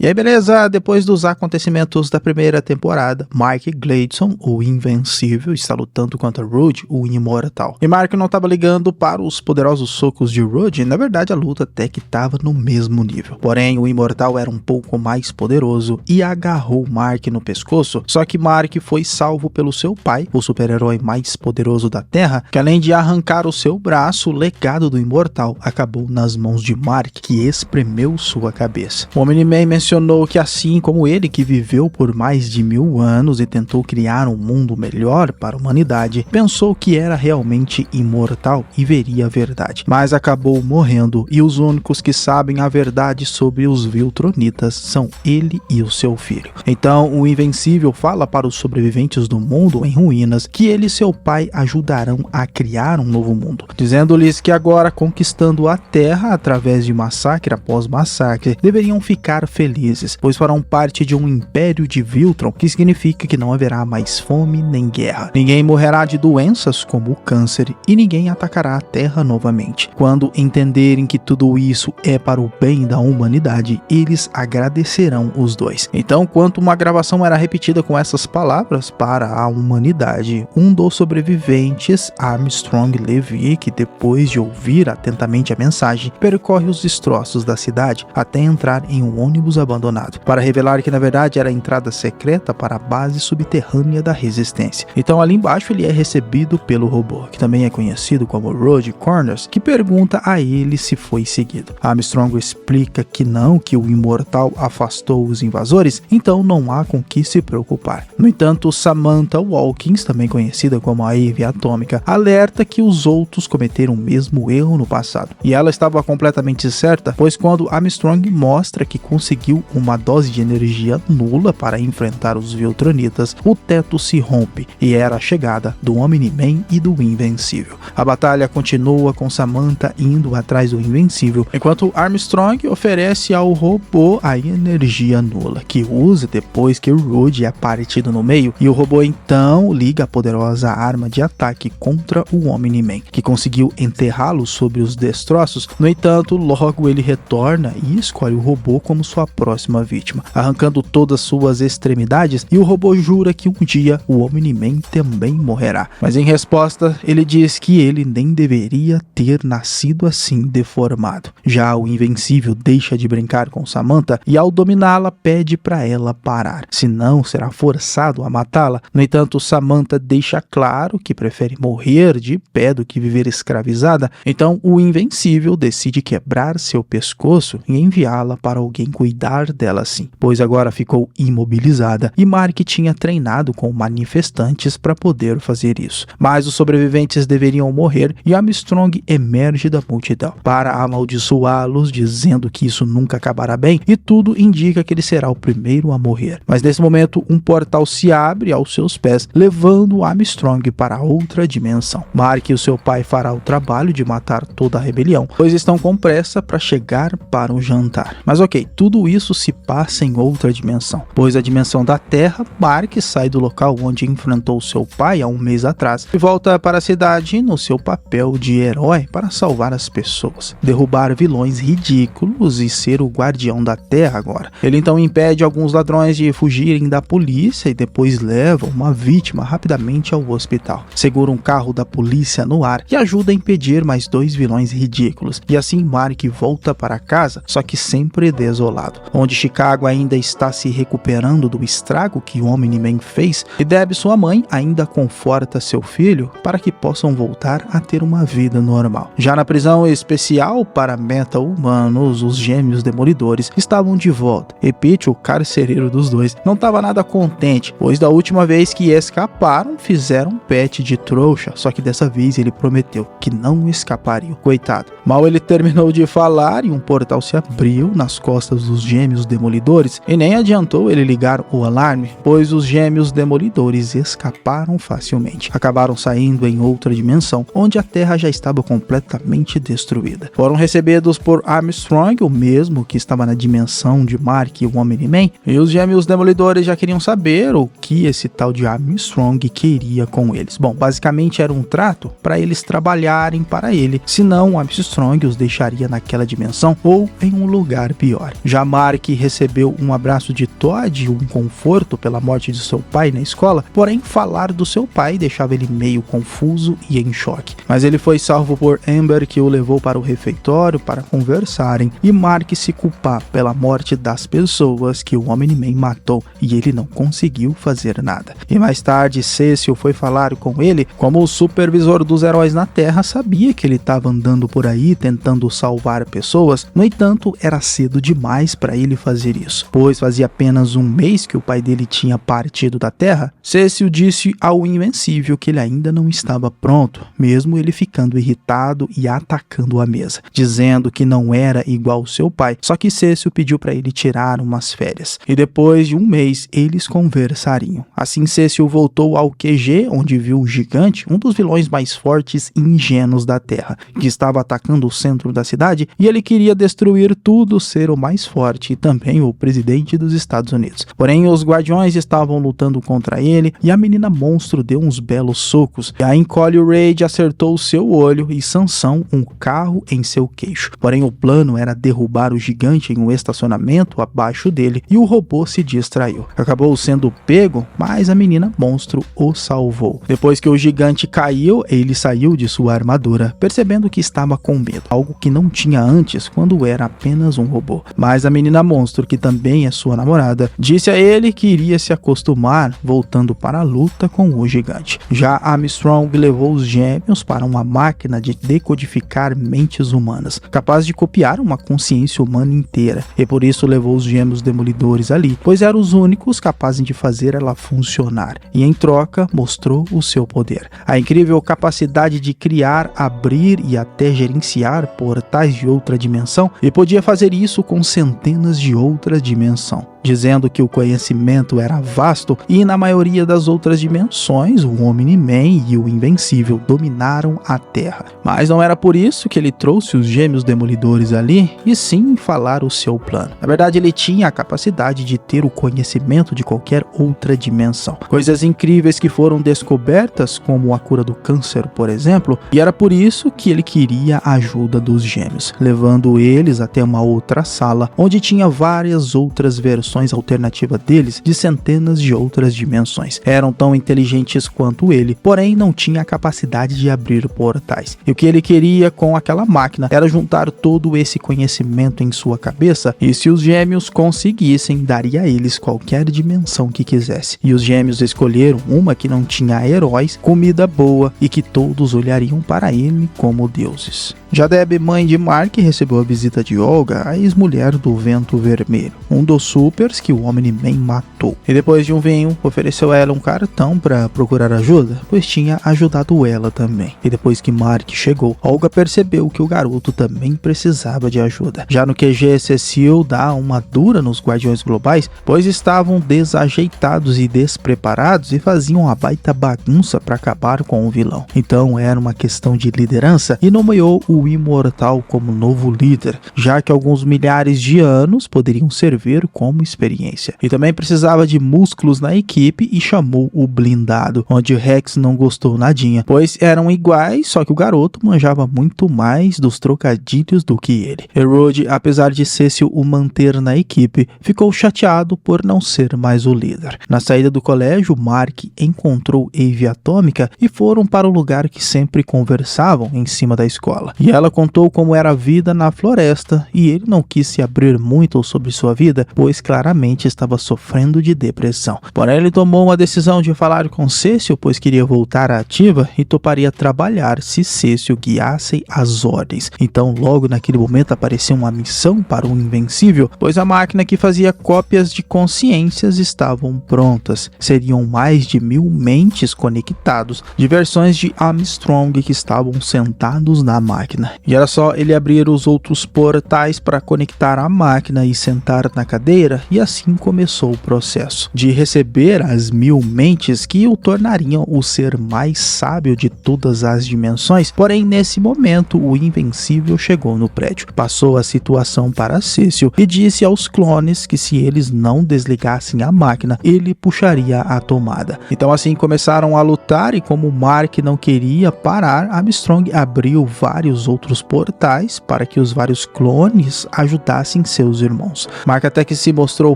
E aí, beleza? Depois dos acontecimentos da primeira temporada, Mark Gleason, o Invencível, está lutando contra Rude, o Imortal. E Mark não estava ligando para os poderosos socos de Rude, na verdade a luta até que estava no mesmo nível. Porém, o Imortal era um pouco mais poderoso e agarrou Mark no pescoço, só que Mark foi salvo pelo seu pai, o super-herói mais poderoso da Terra, que além de arrancar o seu braço, o legado do Imortal acabou nas mãos de Mark, que espremeu sua cabeça. O Omni-Man mencionou que assim como ele, que viveu por mais de 1000 anos e tentou criar um mundo melhor para a humanidade, pensou que era realmente imortal e veria a verdade, mas acabou morrendo, e os únicos que sabem a verdade sobre os Viltronitas são ele e o seu filho. Então o Invencível fala para os sobreviventes do mundo em ruínas que ele e seu pai ajudarão a criar um novo mundo, dizendo-lhes que agora, conquistando a Terra através de massacre após massacre, deveriam ficar felizes, pois farão parte de um império de Viltron, que significa que não haverá mais fome nem guerra. Ninguém morrerá de doenças como o câncer e ninguém atacará a Terra novamente. Quando entenderem que tudo isso é para o bem da humanidade, eles agradecerão os dois. Então, enquanto uma gravação era repetida com essas palavras para a humanidade, um dos sobreviventes, Armstrong Levy, que depois de ouvir atentamente a mensagem, percorre os destroços da cidade até entrar em um ônibus abandonado, para revelar que na verdade era a entrada secreta para a base subterrânea da Resistência. Então ali embaixo ele é recebido pelo robô, que também é conhecido como Rude Corners, que pergunta a ele se foi seguido. Armstrong explica que não, que o Imortal afastou os invasores, então não há com que se preocupar. No entanto, Samantha Walkins, também conhecida como a Eve Atômica, alerta que os outros cometeram o mesmo erro no passado. E ela estava completamente certa, pois quando Armstrong mostra que conseguiu uma dose de energia nula para enfrentar os Viltronitas, o teto se rompe e era a chegada do Omni-Man e do Invencível. A batalha continua com Samantha indo atrás do Invencível, enquanto Armstrong oferece ao robô a energia nula, que usa depois que Rude é partido no meio, e o robô então liga a poderosa arma de ataque contra o Omni-Man, que conseguiu enterrá-lo sobre os destroços. No entanto, logo ele retorna e escolhe o robô como sua próxima vítima, arrancando todas suas extremidades, e o robô jura que um dia o Omni-Man também morrerá. Mas em resposta, ele diz que ele nem deveria ter nascido assim deformado. Já o Invencível deixa de brincar com Samantha e ao dominá-la pede para ela parar, senão será forçado a matá-la. No entanto, Samantha deixa claro que prefere morrer de pé do que viver escravizada, então o Invencível decide quebrar seu pescoço e enviá-la para alguém cuidar dela assim, pois agora ficou imobilizada e Mark tinha treinado com manifestantes para poder fazer isso. Mas os sobreviventes deveriam morrer e Armstrong emerge da multidão para amaldiçoá-los, dizendo que isso nunca acabará bem, e tudo indica que ele será o primeiro a morrer. Mas nesse momento um portal se abre aos seus pés, levando Armstrong para outra dimensão. Mark e o seu pai fará o trabalho de matar toda a rebelião, pois estão com pressa para chegar para um jantar. Mas ok, tudo isso se passa em outra dimensão, pois a dimensão da Terra, Mark sai do local onde enfrentou seu pai há um mês atrás e volta para a cidade no seu papel de herói para salvar as pessoas, derrubar vilões ridículos e ser o guardião da Terra agora. Ele então impede alguns ladrões de fugirem da polícia e depois leva uma vítima rapidamente ao hospital. Segura um carro da polícia no ar e ajuda a impedir mais 2 vilões ridículos. E assim Mark volta para casa, só que sempre desolado, onde Chicago ainda está se recuperando do estrago que o Omni-Man fez, e Deb, sua mãe, ainda conforta seu filho para que possam voltar a ter uma vida normal. Já na prisão especial para meta-humanos, os gêmeos demolidores estavam de volta, e Pete, o carcereiro dos dois, não estava nada contente, pois da última vez que escaparam, fizeram um pet de trouxa, só que dessa vez ele prometeu que não escaparia. Coitado. Mal ele terminou de falar e um portal se abriu nas costas dos gêmeos demolidores, e nem adiantou ele ligar o alarme, pois os gêmeos demolidores escaparam facilmente. Acabaram saindo em outra dimensão, onde a Terra já estava completamente destruída. Foram recebidos por Armstrong, o mesmo que estava na dimensão de Mark e o Omni-Man, e os gêmeos demolidores já queriam saber o que esse tal de Armstrong queria com eles. Bom, basicamente era um trato para eles trabalharem para ele, senão Armstrong os deixaria naquela dimensão ou em um lugar pior. Já Mark Mark recebeu um abraço de Todd e um conforto pela morte de seu pai na escola, porém falar do seu pai deixava ele meio confuso e em choque. Mas ele foi salvo por Amber, que o levou para o refeitório para conversarem e Mark se culpar pela morte das pessoas que o Omni-Man matou e ele não conseguiu fazer nada. E mais tarde Cecil foi falar com ele como o supervisor dos heróis na Terra sabia que ele estava andando por aí tentando salvar pessoas. No entanto, era cedo demais para ele fazer isso, pois fazia apenas um mês que o pai dele tinha partido da Terra. Cecil disse ao Invencível que ele ainda não estava pronto, mesmo ele ficando irritado e atacando a mesa, dizendo que não era igual seu pai, só que Cecil pediu para ele tirar umas férias, e depois de um mês eles conversariam. Assim Cecil voltou ao QG, onde viu o Gigante, um dos vilões mais fortes e ingênuos da Terra, que estava atacando o centro da cidade, e ele queria destruir tudo, ser o mais forte e também o presidente dos Estados Unidos. Porém, os Guardiões estavam lutando contra ele, e a menina monstro deu uns belos socos, e a Encolhe Raid acertou seu olho e Sansão um carro em seu queixo. Porém, o plano era derrubar o Gigante em um estacionamento abaixo dele, e o robô se distraiu. Acabou sendo pego, mas a menina monstro o salvou. Depois que o Gigante caiu, ele saiu de sua armadura, percebendo que estava com medo, algo que não tinha antes quando era apenas um robô. Mas a menina monstro, que também é sua namorada, disse a ele que iria se acostumar voltando para a luta com o Gigante. Já Armstrong levou os gêmeos para uma máquina de decodificar mentes humanas, capaz de copiar uma consciência humana inteira, e por isso levou os gêmeos demolidores ali, pois eram os únicos capazes de fazer ela funcionar, e em troca mostrou o seu poder. A incrível capacidade de criar, abrir e até gerenciar portais de outra dimensão, e podia fazer isso com centenas de outras dimensões, dizendo que o conhecimento era vasto e na maioria das outras dimensões o Omni-Man e o Invencível dominaram a Terra. Mas não era por isso que ele trouxe os gêmeos demolidores ali, e sim falar o seu plano. Na verdade, ele tinha a capacidade de ter o conhecimento de qualquer outra dimensão. Coisas incríveis que foram descobertas, como a cura do câncer, por exemplo, e era por isso que ele queria a ajuda dos gêmeos, levando eles até uma outra sala, onde tinha várias outras versões alternativas deles de centenas de outras dimensões. Eram tão inteligentes quanto ele, porém não tinha a capacidade de abrir portais. E o que ele queria com aquela máquina era juntar todo esse conhecimento em sua cabeça, e se os gêmeos conseguissem, daria a eles qualquer dimensão que quisesse. E os gêmeos escolheram uma que não tinha heróis, comida boa e que todos olhariam para ele como deuses. Já Deb, mãe de Mark, recebeu a visita de Olga, a ex-mulher do Vento Vermelho, um dos supers que o Omni-Man matou. E depois de um vinho, ofereceu a ela um cartão para procurar ajuda, pois tinha ajudado ela também. E depois que Mark chegou, Olga percebeu que o garoto também precisava de ajuda. Já no QG, Cecil dá uma dura nos Guardiões Globais, pois estavam desajeitados e despreparados e faziam uma baita bagunça para acabar com o vilão. Então era uma questão de liderança e nomeou o Imortal como novo líder, já que alguns milhares de anos poderiam servir como experiência. E também precisava de músculos na equipe e chamou o Blindado, onde Rex não gostou nadinha, pois eram iguais, só que o garoto manjava muito mais dos trocadilhos do que ele. E Rude, apesar de Cecil o manter na equipe, ficou chateado por não ser mais o líder. Na saída do colégio, Mark encontrou Eve Atômica e foram para o lugar que sempre conversavam em cima da escola. E ela contou como era a vida na floresta, e ele não quis se abrir muito sobre sua vida, pois claramente estava sofrendo de depressão. Porém, ele tomou uma decisão de falar com Cecil, pois queria voltar à ativa e toparia trabalhar se Cecil guiasse as ordens. Então, logo naquele momento apareceu uma missão para o Invencível, pois a máquina que fazia cópias de consciências estavam prontas. Seriam mais de 1000 mentes conectados de versões de Armstrong que estavam sentados na máquina. E era só ele abrir os outros portais para conectar a máquina e sentar na cadeira, e assim começou o processo de receber as 1000 mentes que o tornariam o ser mais sábio de todas as dimensões. Porém, nesse momento, o Invencível chegou no prédio, passou a situação para Cecil e disse aos clones que se eles não desligassem a máquina, ele puxaria a tomada. Então assim começaram a lutar e como Mark não queria parar, Armstrong abriu vários outros portais para que os vários clones ajudassem seus irmãos. Mark até que se mostrou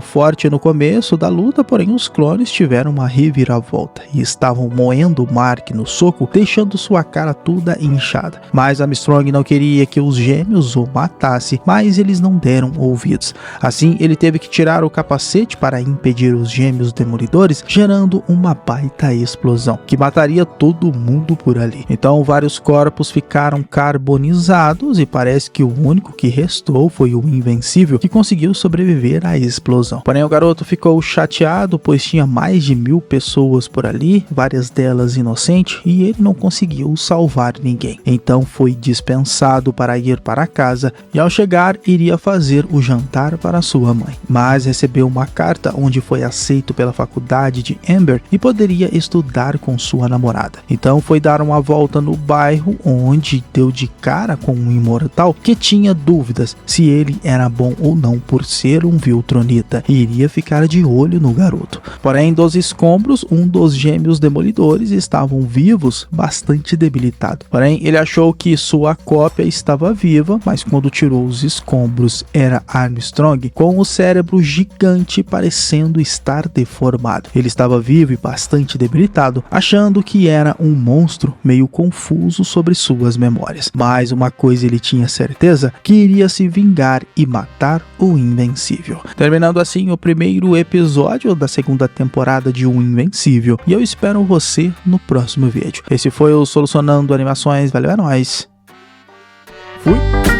forte no começo da luta, porém os clones tiveram uma reviravolta e estavam moendo Mark no soco, deixando sua cara toda inchada. Mas Armstrong não queria que os gêmeos o matassem, mas eles não deram ouvidos. Assim, ele teve que tirar o capacete para impedir os gêmeos demolidores, gerando uma baita explosão que mataria todo mundo por ali. Então, vários corpos ficaram carbonizados e parece que o único que restou foi o Invencível, que conseguiu sobreviver à explosão. Porém, o garoto ficou chateado, pois tinha mais de 1000 pessoas por ali, várias delas inocentes, e ele não conseguiu salvar ninguém. Então, foi dispensado para ir para casa e ao chegar iria fazer o jantar para sua mãe, mas recebeu uma carta onde foi aceito pela faculdade de Amber e poderia estudar com sua namorada. Então foi dar uma volta no bairro, onde deu de cara com um imortal que tinha dúvidas se ele era bom ou não por ser um Viltronita e iria ficar de olho no garoto. Porém, dos escombros, um dos gêmeos demolidores estavam vivos, bastante debilitado. Porém, ele achou que sua cópia estava viva, mas quando tirou os escombros era Armstrong com o cérebro gigante parecendo estar deformado. Ele estava vivo e bastante debilitado, achando que era um monstro, meio confuso sobre suas memórias. Mas uma coisa ele tinha certeza, que iria se vingar e matar o Invencível. Terminando assim o primeiro episódio da segunda temporada de O Invencível, e eu espero você no próximo vídeo. Esse foi o Solucionando Animações, valeu, é nóis. Fui!